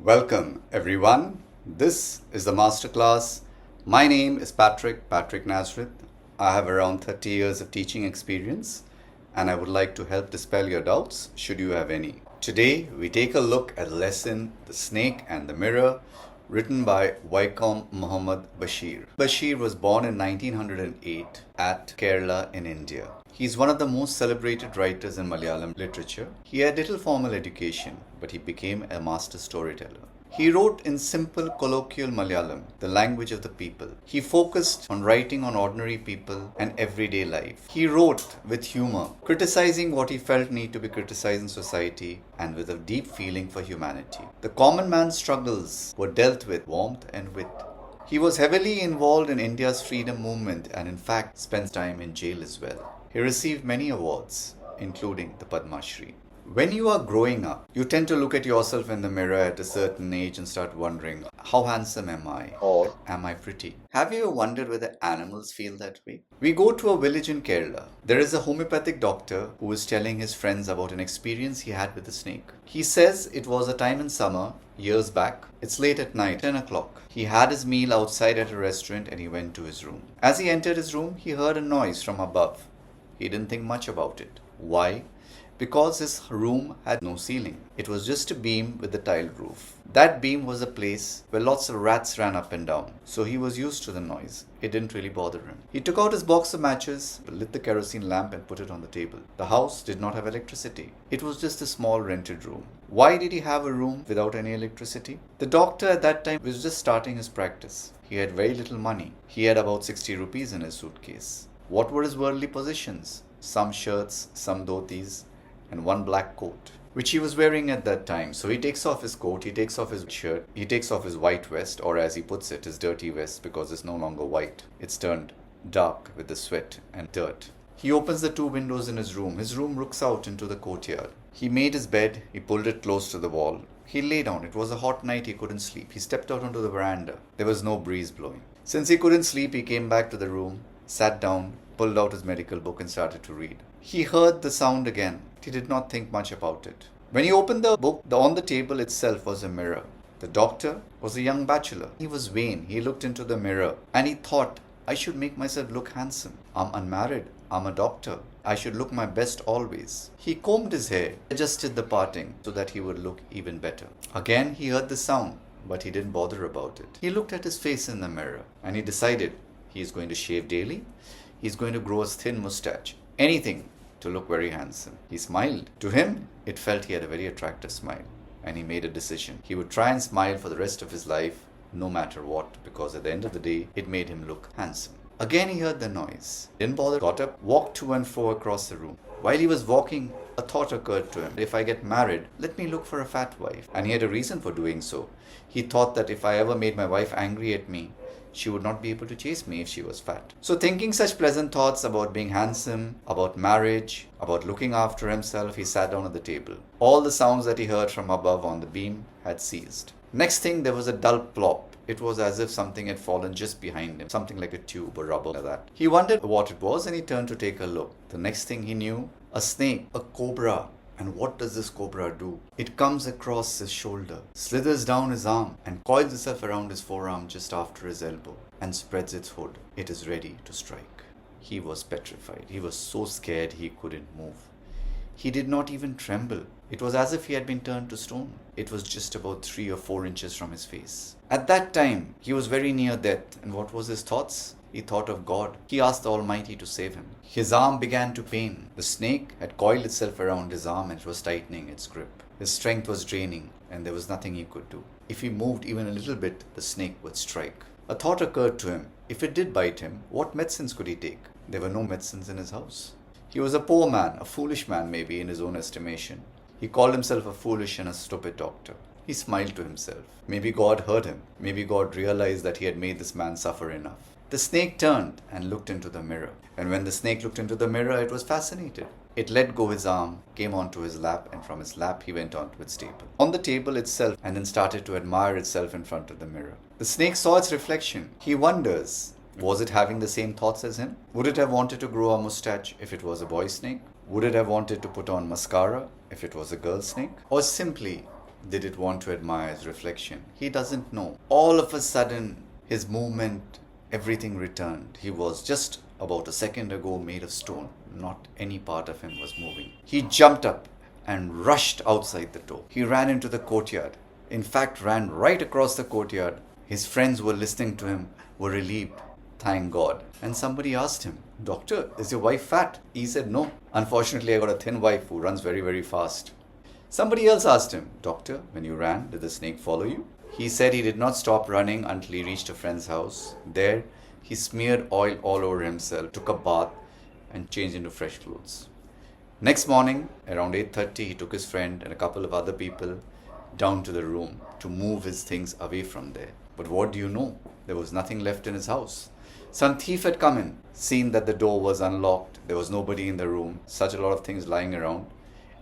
Welcome everyone. This is the masterclass. My name is Patricknazareth. I have around 30 years of teaching experience and I would like to help dispel your doubts should you have any. Today we take a look at a lesson, The Snake and the Mirror, written by Vaikom Muhammad Basheer. Basheer was born in 1908 at Kerala in India. He is one of the most celebrated writers in Malayalam literature. He had little formal education, but he became a master storyteller. He wrote in simple colloquial Malayalam, the language of the people. He focused on writing on ordinary people and everyday life. He wrote with humor, criticizing what he felt need to be criticized in society and with a deep feeling for humanity. The common man's struggles were dealt with warmth and wit. He was heavily involved in India's freedom movement and in fact spent time in jail as well. He received many awards, including the Padma Shri. When you are growing up, you tend to look at yourself in the mirror at a certain age and start wondering, how handsome am I? Or am I pretty? Have you ever wondered whether animals feel that way? We go to a village in Kerala. There is a homeopathic doctor who is telling his friends about an experience he had with a snake. He says it was a time in summer, years back. It's late at night, 10 o'clock. He had his meal outside at a restaurant and he went to his room. As he entered his room, he heard a noise from above. He didn't think much about it. Why? Because his room had no ceiling. It was just a beam with a tiled roof. That beam was a place where lots of rats ran up and down, so he was used to the noise. It didn't really bother him. He took out his box of matches, lit the kerosene lamp and put it on the table. The house did not have electricity. It was just a small rented room. Why did he have a room without any electricity? The doctor at that time was just starting his practice. He had very little money. He had about 60 rupees in his suitcase. What were his worldly possessions? Some shirts, some dhotis, and one black coat, which he was wearing at that time. So he takes off his coat, he takes off his shirt, he takes off his white vest, or as he puts it, his dirty vest, because it's no longer white. It's turned dark with the sweat and dirt. He opens the two windows in his room. His room looks out into the courtyard. He made his bed, he pulled it close to the wall. He lay down. It was a hot night, he couldn't sleep. He stepped out onto the veranda. There was no breeze blowing. Since he couldn't sleep, he came back to the room, sat down, pulled out his medical book and started to read. He heard the sound again. He did not think much about it. When he opened the book, on the table itself was a mirror. The doctor was a young bachelor. He was vain. He looked into the mirror and he thought, I should make myself look handsome. I'm unmarried. I'm a doctor. I should look my best always. He combed his hair, adjusted the parting so that he would look even better. Again, he heard the sound, but he didn't bother about it. He looked at his face in the mirror and he decided he is going to shave daily. He's going to grow a thin mustache. Anything to look very handsome. He smiled. To him, it felt he had a very attractive smile. And he made a decision. He would try and smile for the rest of his life, no matter what, because at the end of the day, it made him look handsome. Again he heard the noise. Didn't bother, got up, walked to and fro across the room. While he was walking, a thought occurred to him. If I get married, let me look for a fat wife. And he had a reason for doing so. He thought that if I ever made my wife angry at me, she would not be able to chase me if she was fat. So thinking such pleasant thoughts about being handsome, about marriage, about looking after himself, he sat down at the table. All the sounds that he heard from above on the beam had ceased. Next thing, there was a dull plop. It was as if something had fallen just behind him, something like a tube or rubber like that. He wondered what it was and he turned to take a look. The next thing he knew, a snake, a cobra. And what does this cobra do? It comes across his shoulder, slithers down his arm, and coils itself around his forearm just after his elbow, and spreads its hood. It is ready to strike. He was petrified. He was so scared he couldn't move. He did not even tremble. It was as if he had been turned to stone. It was just about 3 or 4 inches from his face. At that time, he was very near death. And what was his thoughts? He thought of God. He asked the Almighty to save him. His arm began to pain. The snake had coiled itself around his arm and it was tightening its grip. His strength was draining and there was nothing he could do. If he moved even a little bit, the snake would strike. A thought occurred to him. If it did bite him, what medicines could he take? There were no medicines in his house. He was a poor man, a foolish man maybe in his own estimation. He called himself a foolish and a stupid doctor. He smiled to himself. Maybe God heard him. Maybe God realized that he had made this man suffer enough. The snake turned and looked into the mirror. And when the snake looked into the mirror, it was fascinated. It let go his arm, came onto his lap, and from his lap he went onto its table. On the table itself, and then started to admire itself in front of the mirror. The snake saw its reflection. He wonders, was it having the same thoughts as him? Would it have wanted to grow a mustache if it was a boy snake? Would it have wanted to put on mascara if it was a girl snake? Or simply, did it want to admire his reflection? He doesn't know. All of a sudden, his movement, everything returned. He was just about a second ago made of stone. Not any part of him was moving. He jumped up and rushed outside the door. He ran into the courtyard. In fact, ran right across the courtyard. His friends were listening to him, were relieved. Thank God. And somebody asked him, "Doctor, is your wife fat?" He said, "No. Unfortunately, I got a thin wife who runs very, very fast." Somebody else asked him, "Doctor, when you ran, did the snake follow you?" He said he did not stop running until he reached a friend's house. There, he smeared oil all over himself, took a bath, and changed into fresh clothes. Next morning, around 8:30, he took his friend and a couple of other people down to the room to move his things away from there. But what do you know? There was nothing left in his house. Some thief had come in, seen that the door was unlocked, there was nobody in the room, such a lot of things lying around,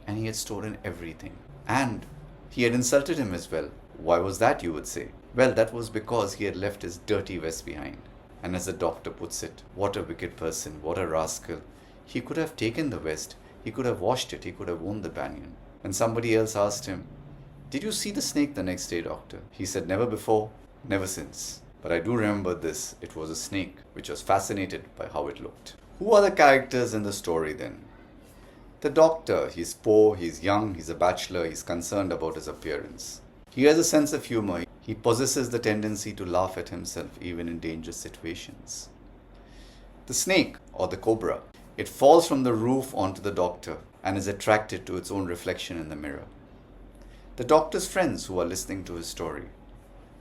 and he had stolen everything. And he had insulted him as well. Why was that, you would say? Well, that was because he had left his dirty vest behind. And as the doctor puts it, what a wicked person, what a rascal. He could have taken the vest, he could have washed it, he could have worn the banyan. And somebody else asked him, "Did you see the snake the next day, doctor?" He said, "Never before, never since. But I do remember this, it was a snake, which was fascinated by how it looked." Who are the characters in the story then? The doctor, he's poor, he's young, he's a bachelor, he's concerned about his appearance. He has a sense of humor. He possesses the tendency to laugh at himself even in dangerous situations. The snake, or the cobra, it falls from the roof onto the doctor and is attracted to its own reflection in the mirror. The doctor's friends who are listening to his story.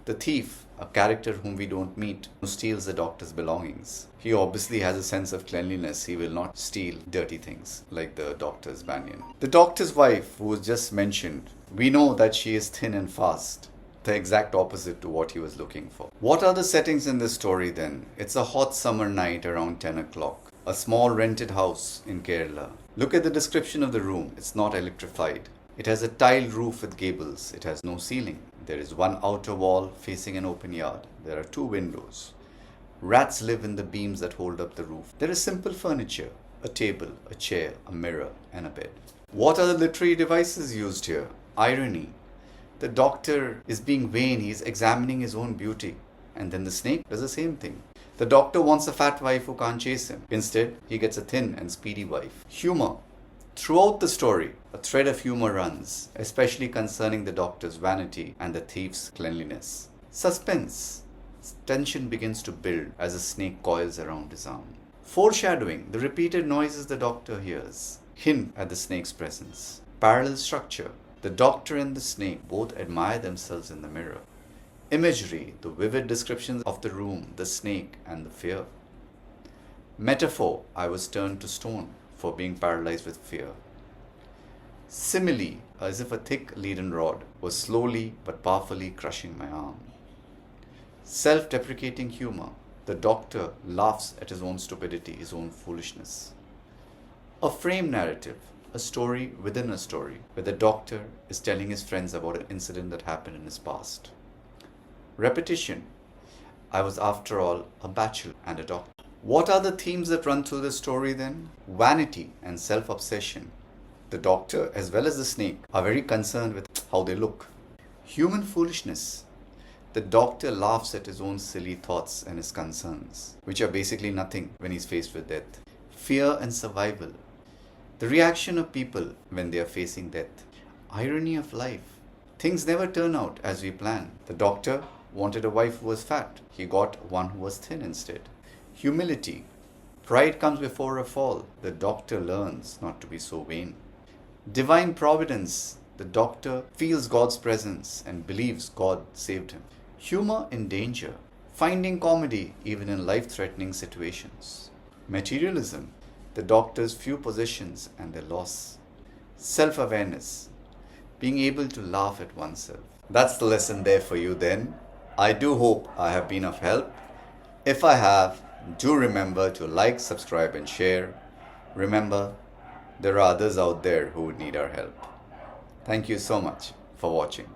The thief, a character whom we don't meet, who steals the doctor's belongings. He obviously has a sense of cleanliness. He will not steal dirty things like the doctor's banyan. The doctor's wife, who was just mentioned, we know that she is thin and fast, the exact opposite to what he was looking for. What are the settings in this story then? It's a hot summer night around 10 o'clock. A small rented house in Kerala. Look at the description of the room. It's not electrified. It has a tiled roof with gables. It has no ceiling. There is one outer wall facing an open yard. There are 2 windows. Rats live in the beams that hold up the roof. There is simple furniture, a table, a chair, a mirror, and a bed. What are the literary devices used here? Irony. The doctor is being vain. He is examining his own beauty. And then the snake does the same thing. The doctor wants a fat wife who can't chase him. Instead, he gets a thin and speedy wife. Humor. Throughout the story, a thread of humor runs, especially concerning the doctor's vanity and the thief's cleanliness. Suspense. Tension begins to build as a snake coils around his arm. Foreshadowing. The repeated noises the doctor hears hint at the snake's presence. Parallel structure. The doctor and the snake both admire themselves in the mirror. Imagery. The vivid descriptions of the room, the snake, and the fear. Metaphor. I was turned to stone for being paralyzed with fear. Simile, as if a thick leaden rod was slowly but powerfully crushing my arm. Self-deprecating humor. The doctor laughs at his own stupidity, his own foolishness. A frame narrative, a story within a story, where the doctor is telling his friends about an incident that happened in his past. Repetition. I was, after all, a bachelor and a doctor. What are the themes that run through the story then? Vanity and self-obsession. The doctor, as well as the snake, are very concerned with how they look. Human foolishness. The doctor laughs at his own silly thoughts and his concerns, which are basically nothing when he's faced with death. Fear and survival. The reaction of people when they are facing death. Irony of life. Things never turn out as we plan. The doctor wanted a wife who was fat. He got one who was thin instead. Humility. Pride comes before a fall. The doctor learns not to be so vain. Divine providence. The doctor feels God's presence and believes God saved him. Humor in danger. Finding comedy even in life-threatening situations. Materialism. The doctor's few possessions and their loss. Self-awareness. Being able to laugh at oneself. That's the lesson there for you then. I do hope I have been of help. If I have, do remember to like, subscribe, and share. Remember, there are others out there who would need our help. Thank you so much for watching.